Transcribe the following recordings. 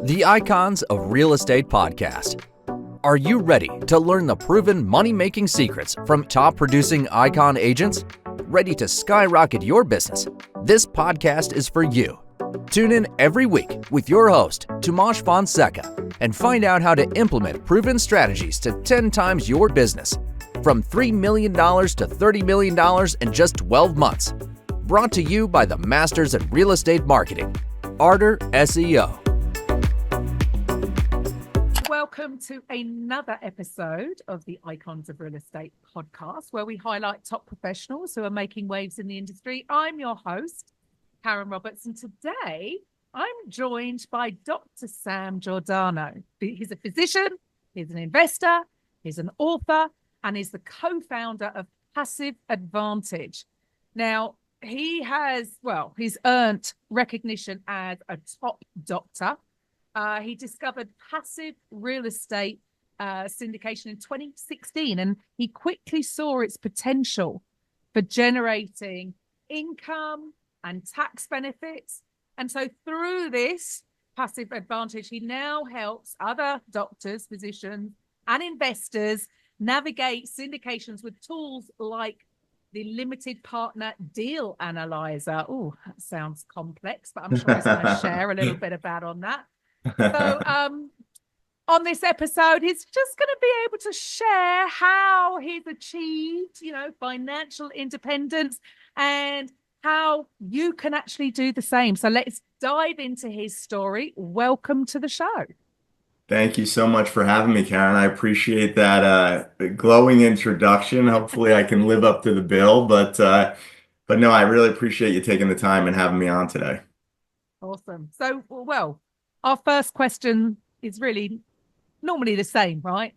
The Icons of Real Estate Podcast. Are you ready to learn the proven money-making secrets from top-producing Icon agents? Ready to skyrocket your business? This podcast is for you. Tune in every week with your host, Tomasz Fonseca, and find out how to implement proven strategies to 10 times your business, from $3 million to $30 million in just 12 months. Brought to you by the Masters in Real Estate Marketing, Arter SEO. Welcome to another episode of the Icons of Real Estate podcast, where we highlight top professionals who are making waves in the industry. I'm your host, Karen Roberts, and today I'm joined by Dr. Sam Giordano. He's a physician, he's an investor, he's an author, and he's the co-founder of Passive Advantage. Now, he's earned recognition as a top doctor. He discovered passive real estate syndication in 2016, and he quickly saw its potential for generating income and tax benefits. And so through this Passive Advantage, he now helps other doctors, physicians, and investors navigate syndications with tools like the Limited Partner Deal Analyzer. Oh, that sounds complex, but I'm sure he's going to share a little bit on that. So on this episode, he's just going to be able to share how he's achieved, financial independence and how you can actually do the same. So let's dive into his story. Welcome to the show. Thank you so much for having me, Karen. I appreciate that glowing introduction. Hopefully I can live up to the bill, but no, I really appreciate you taking the time and having me on today. Awesome. So, our first question is really normally the same, right?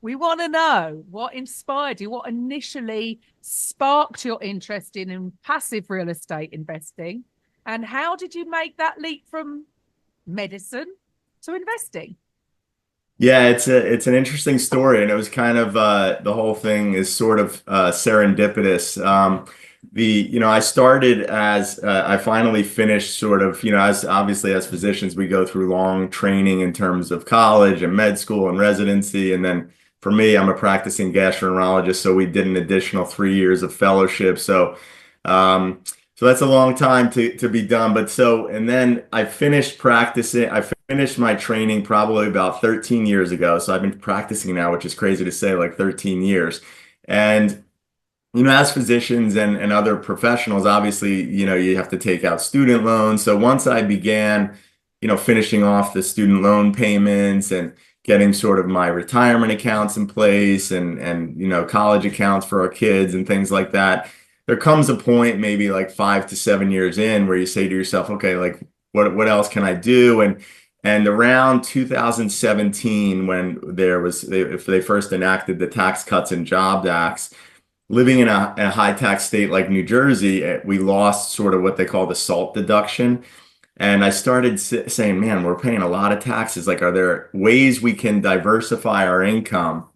We want to know what inspired you, what initially sparked your interest in passive real estate investing, and how did you make that leap from medicine to investing? Yeah, it's an interesting story, and it was kind of the whole thing is sort of serendipitous. I started as I finally finished sort of, as obviously as physicians, we go through long training in terms of college and med school and residency. And then for me, I'm a practicing gastroenterologist, so we did an additional 3 years of fellowship. So that's a long time to be done. And then I finished practicing. I finished my training probably about 13 years ago. So I've been practicing now, which is crazy to say, like 13 years. And as physicians and other professionals, obviously, you have to take out student loans. So once I began, finishing off the student loan payments and getting sort of my retirement accounts in place and college accounts for our kids and things like that, there comes a point maybe like 5 to 7 years in where you say to yourself, okay, like what else can I do? And around 2017, when if they first enacted the Tax Cuts and Jobs Acts, living in a high tax state like New Jersey, we lost sort of what they call the SALT deduction. And I started saying, man, we're paying a lot of taxes. Like, are there ways we can diversify our income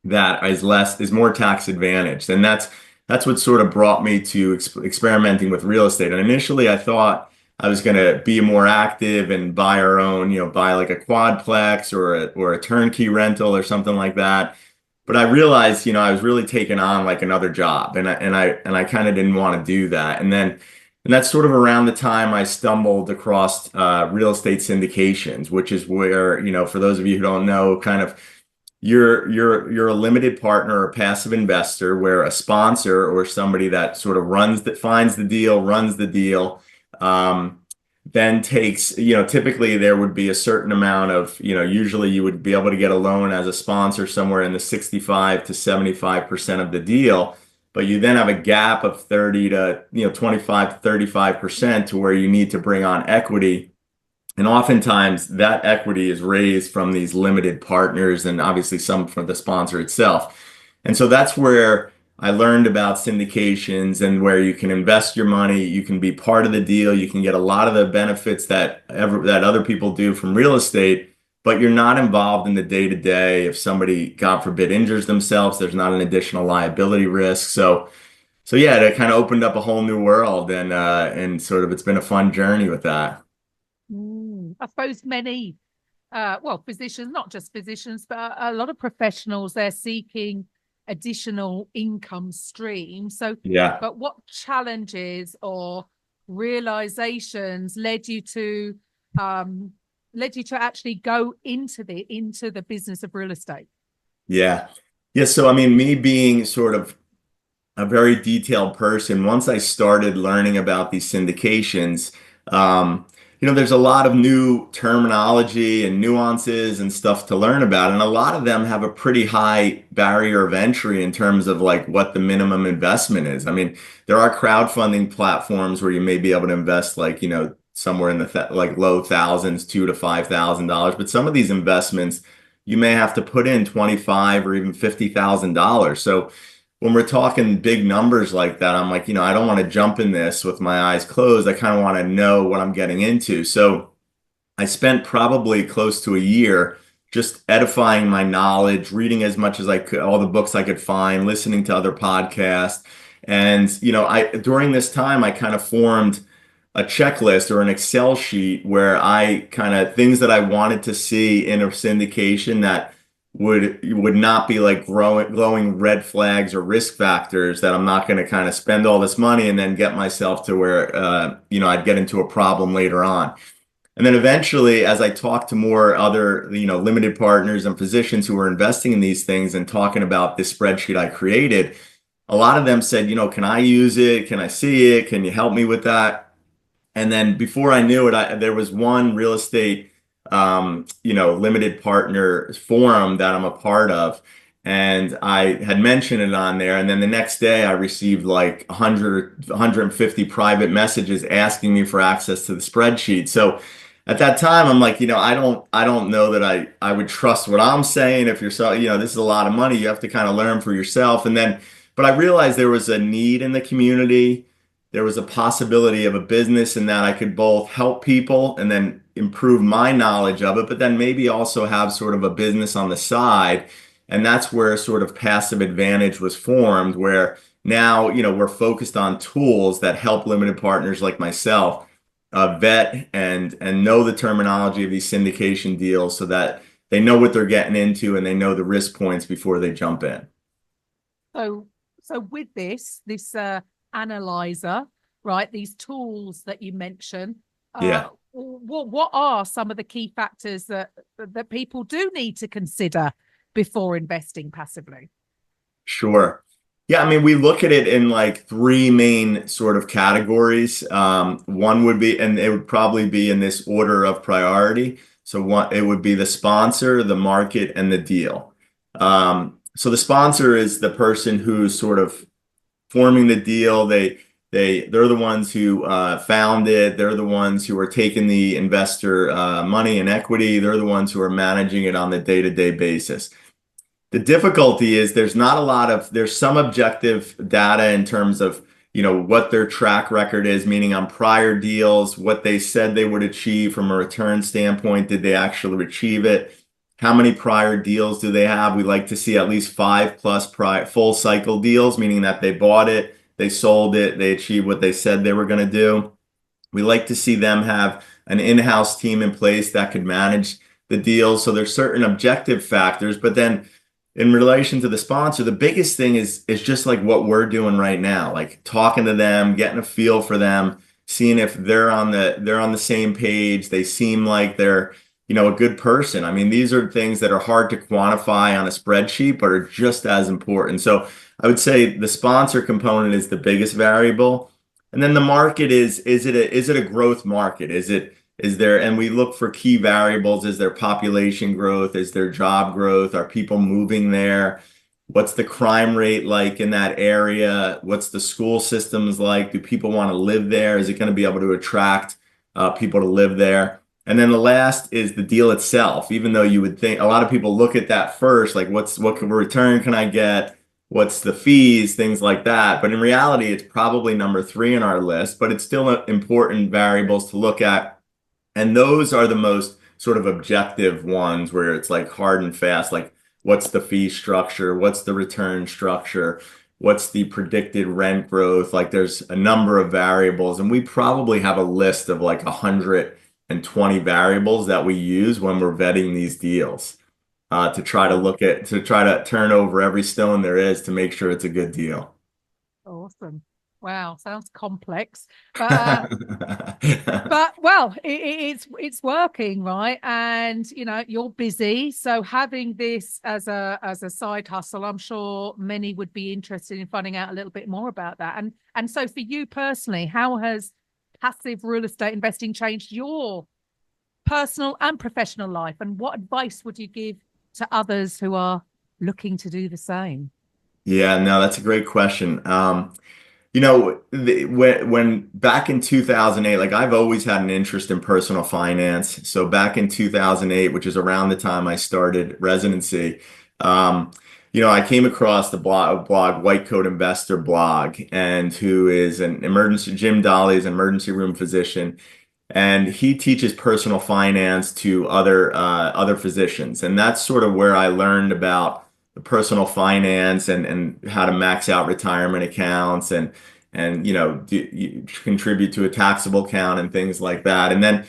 that is more tax advantaged? And that's what sort of brought me to experimenting with real estate. And initially I thought I was going to be more active and buy our own, buy like a quadplex or a turnkey rental or something like that. But I realized, I was really taking on like another job, and I kind of didn't want to do that. And that's sort of around the time I stumbled across real estate syndications, which is where, for those of you who don't know, kind of you're a limited partner or passive investor, where a sponsor or somebody that sort of finds the deal, runs the deal, then takes, typically there would be a certain amount of, usually you would be able to get a loan as a sponsor somewhere in the 65 to 75% of the deal, but you then have a gap of 30 to 25 to 35% to where you need to bring on equity. And oftentimes that equity is raised from these limited partners and obviously some from the sponsor itself. And so that's where I learned about syndications and where you can invest your money, you can be part of the deal, you can get a lot of the benefits that other people do from real estate, but you're not involved in the day-to-day. If somebody, God forbid, injures themselves, there's not an additional liability risk. So yeah, it kind of opened up a whole new world, and sort of it's been a fun journey with that. I suppose many, physicians, not just physicians, but a lot of professionals, they're seeking additional income streams. So, Yeah. but what challenges or realizations um, led you to actually go into the business of real estate? Yeah. Yeah. So, I mean, me being sort of a very detailed person, once I started learning about these syndications, um, there's a lot of new terminology and nuances and stuff to learn about. And a lot of them have a pretty high barrier of entry in terms of like what the minimum investment is. I mean, there are crowdfunding platforms where you may be able to invest like, somewhere in the like low thousands, $2,000 to $5,000. But some of these investments, you may have to put in 25 or even $50,000. So when we're talking big numbers like that, I'm like, I don't want to jump in this with my eyes closed. I kind of want to know what I'm getting into. So I spent probably close to a year just edifying my knowledge, reading as much as I could, all the books I could find, listening to other podcasts. And, I during this time, I kind of formed a checklist or an Excel sheet where I kind of things that I wanted to see in a syndication that would not be like glowing red flags or risk factors that I'm not going to kind of spend all this money and then get myself to where I'd get into a problem later on. And then eventually, as I talked to more other limited partners and physicians who were investing in these things and talking about this spreadsheet I created, a lot of them said, can I use it? Can I see it? Can you help me with that? And then before I knew it, there was one real estate, limited partner forum that I'm a part of. And I had mentioned it on there. And then the next day I received like 100, 150 private messages asking me for access to the spreadsheet. So at that time, I'm like, I don't know that I would trust what I'm saying. If you're this is a lot of money, you have to kind of learn for yourself. But I realized there was a need in the community. There was a possibility of a business in that I could both help people and then improve my knowledge of it, but then maybe also have sort of a business on the side. And that's where sort of passive advantage was formed, where now, we're focused on tools that help limited partners like myself vet and know the terminology of these syndication deals so that they know what they're getting into and they know the risk points before they jump in. So with this analyzer, right? These tools that you mentioned. Yeah. What are some of the key factors that people do need to consider before investing passively? Sure. Yeah, I mean, we look at it in like three main sort of categories. One would be, and it would probably be in this order of priority. So it would be the sponsor, the market, and the deal. So the sponsor is the person who's sort of forming the deal. They're the ones who found it. They're the ones who are taking the investor money and equity. They're the ones who are managing it on the day-to-day basis. The difficulty is there's some objective data in terms of, what their track record is, meaning on prior deals, what they said they would achieve from a return standpoint. Did they actually achieve it? How many prior deals do they have? We like to see at least 5+ full cycle deals, meaning that they bought it, they sold it, they achieved what they said they were going to do. We like to see them have an in-house team in place that could manage the deals. So there's certain objective factors, but then in relation to the sponsor, the biggest thing is just like what we're doing right now, like talking to them, getting a feel for them, seeing if they're on the same page. They seem like they're a good person. I mean, these are things that are hard to quantify on a spreadsheet, but are just as important. So I would say the sponsor component is the biggest variable. And then the market is it a growth market? And we look for key variables. Is there population growth? Is there job growth? Are people moving there? What's the crime rate like in that area? What's the school systems like? Do people want to live there? Is it going to be able to attract people to live there? And then the last is the deal itself. Even though you would think a lot of people look at that first, like what return can I get? What's the fees, things like that. But in reality, it's probably number 3 on our list, but it's still important variables to look at. And those are the most sort of objective ones where it's like hard and fast, like what's the fee structure? What's the return structure? What's the predicted rent growth? Like there's a number of variables, and we probably have a list of like 100 120 variables that we use when we're vetting these deals, to try to turn over every stone there is to make sure it's a good deal. Awesome. Wow, sounds complex, but well, it's working, right? And you're busy, so having this as a side hustle, I'm sure many would be interested in finding out a little bit more about that. And so for you personally, how has passive real estate investing changed your personal and professional life? And what advice would you give to others who are looking to do the same? Yeah, no, that's a great question. When back in 2008, like I've always had an interest in personal finance. So back in 2008, which is around the time I started residency, um, I came across the blog White Coat Investor blog, and who is an emergency, Jim Dolly is an emergency room physician, and he teaches personal finance to other physicians, and that's sort of where I learned about the personal finance and how to max out retirement accounts and you contribute to a taxable account and things like that. And then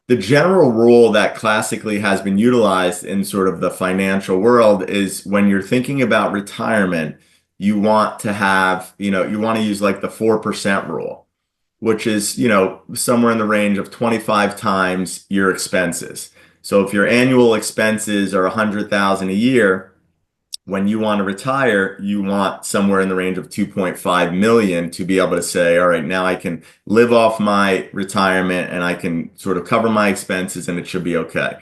the general rule that classically has been utilized in sort of the financial world is when you're thinking about retirement, you want to use like the 4% rule, which is, somewhere in the range of 25 times your expenses. So if your annual expenses are 100,000 a year, when you want to retire, you want somewhere in the range of 2.5 million to be able to say, all right, now I can live off my retirement and I can sort of cover my expenses and it should be okay.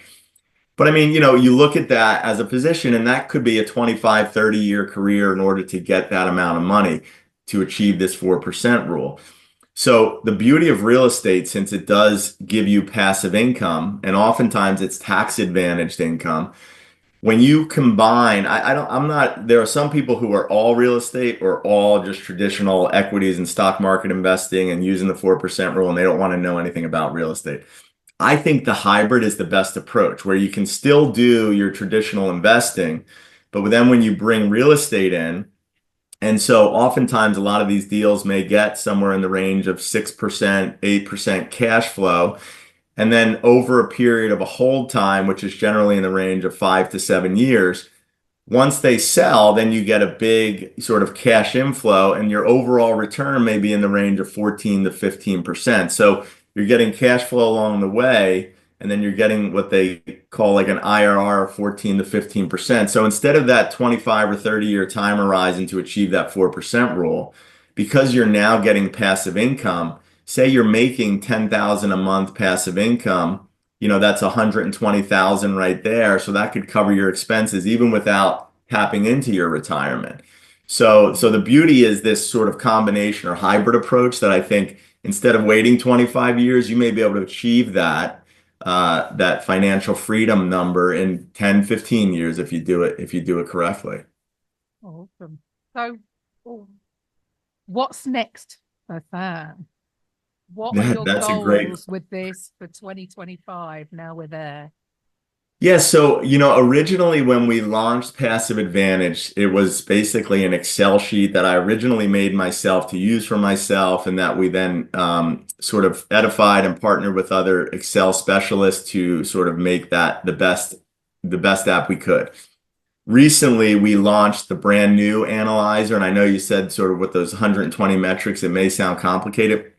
But I mean, you look at that as a physician, and that could be a 25, 30-year career in order to get that amount of money to achieve this 4% rule. So the beauty of real estate, since it does give you passive income, and oftentimes it's tax advantaged income, when you combine, there are some people who are all real estate or all just traditional equities and stock market investing and using the 4% rule, and they don't want to know anything about real estate. I think the hybrid is the best approach, where you can still do your traditional investing, but then when you bring real estate in, and so oftentimes a lot of these deals may get somewhere in the range of 6%, 8% cash flow. And then over a period of a hold time, which is generally in the range of 5 to 7 years, once they sell, then you get a big sort of cash inflow, and your overall return may be in the range of 14 to 15%. So you're getting cash flow along the way, and then you're getting what they call like an IRR of 14 to 15%. So instead of that 25 or 30-year time horizon to achieve that 4% rule, because you're now getting passive income, say you're making 10,000 a month passive income, that's 120,000 right there. So that could cover your expenses even without tapping into your retirement. So the beauty is this sort of combination or hybrid approach that I think instead of waiting 25 years, you may be able to achieve that financial freedom number in 10, 15 years if you do it correctly. Awesome. So what's next for Sam? What are your That's a great. goals with this for 2025? Now we're there. Yeah, so originally when we launched Passive Advantage, it was basically an Excel sheet that I originally made myself to use for myself, and that we then sort of edified and partnered with other Excel specialists to sort of make that the best app we could. Recently, we launched the brand new analyzer, and I know you said sort of with those 120 metrics, it may sound complicated.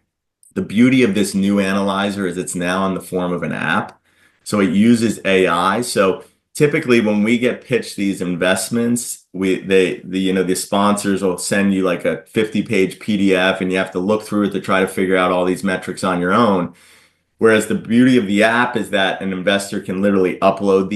The beauty of this new analyzer is it's now in the form of an app. So it uses AI. So typically when we get pitched these investments, the sponsors will send you like a 50-page PDF, and you have to look through it to try to figure out all these metrics on your own. Whereas the beauty of the app is that an investor can literally upload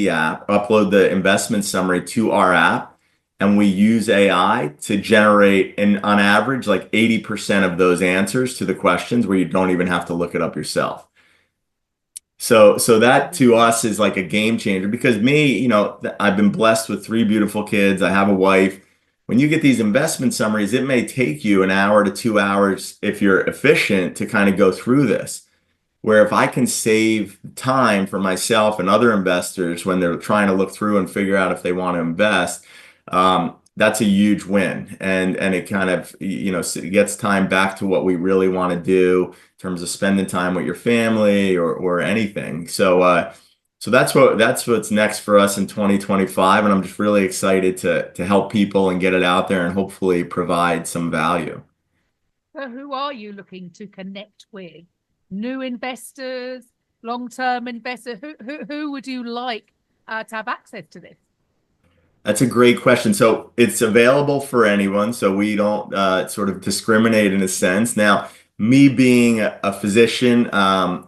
the investment summary to our app, and we use AI to generate, on average, like 80% of those answers to the questions, where you don't even have to look it up yourself. So that to us is like a game changer, because I've been blessed with 3 beautiful kids. I have a wife. When you get these investment summaries, it may take you an hour to 2 hours if you're efficient to kind of go through this. Where if I can save time for myself and other investors when they're trying to look through and figure out if they want to invest, that's a huge win. And it kind of, it gets time back to what we really want to do in terms of spending time with your family or anything. So that's what's next for us in 2025. And I'm just really excited to help people and get it out there and hopefully provide some value. So who are you looking to connect with? New investors, long-term investors? Who would you like to have access to this? That's a great question. So it's available for anyone. So we don't sort of discriminate in a sense. Now, me being a physician,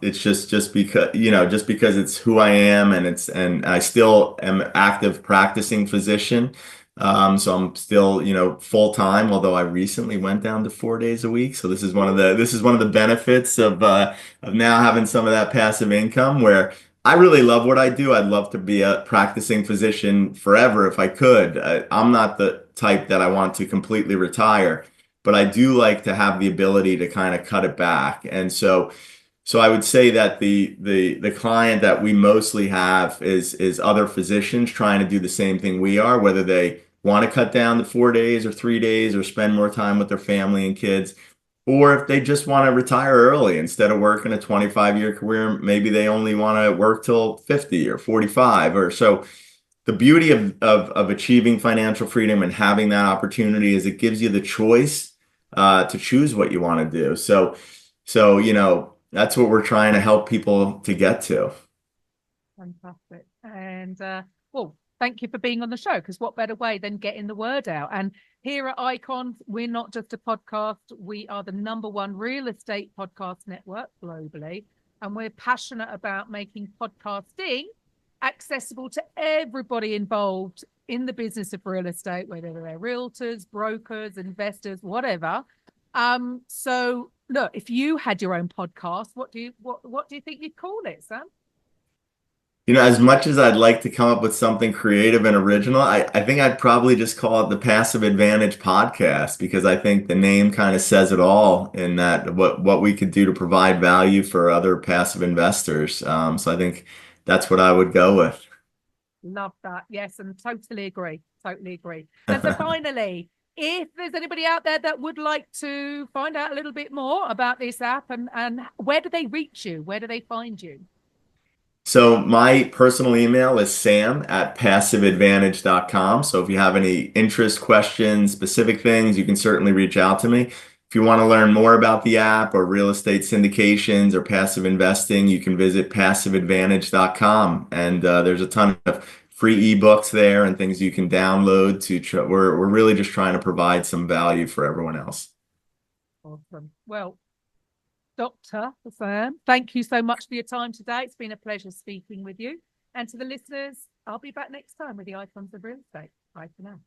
it's just because just because it's who I am, and I still am active practicing physician. So I'm still full time, although I recently went down to 4 days a week. So this is one of the benefits of now having some of that passive income where I really love what I do. I'd love to be a practicing physician forever if I could. I'm not the type that I want to completely retire, but I do like to have the ability to kind of cut it back. And so I would say that the client that we mostly have is other physicians trying to do the same thing we are, whether they want to cut down to 4 days or 3 days or spend more time with their family and kids. Or if they just want to retire early instead of working a 25-year career, maybe they only want to work till 50 or 45 or so. The beauty of achieving financial freedom and having that opportunity is it gives you the choice to choose what you want to do. So that's what we're trying to help people to get to. Fantastic. And well, thank you for being on the show, because what better way than getting the word out? And here at Icons, we're not just a podcast, we are the #1 real estate podcast network globally. And we're passionate about making podcasting accessible to everybody involved in the business of real estate, whether they're realtors, brokers, investors, whatever. So look, if you had your own podcast, what do you think you'd call it, Sam? As much as I'd like to come up with something creative and original, I think I'd probably just call it the Passive Advantage Podcast because I think the name kind of says it all in that what we could do to provide value for other passive investors. So I think that's what I would go with. Love that. Yes, and totally agree. Totally agree. And so finally, if there's anybody out there that would like to find out a little bit more about this app and where do they reach you? Where do they find you? So my personal email is sam@passiveadvantage.com. So if you have any interest, questions, specific things, you can certainly reach out to me. If you want to learn more about the app or real estate syndications or passive investing, you can visit passiveadvantage.com. And there's a ton of free ebooks there and things you can download we're really just trying to provide some value for everyone else. Awesome. Well, Dr. Sam, thank you so much for your time today. It's been a pleasure speaking with you. And to the listeners, I'll be back next time with the Icons of Real Estate. Bye for now.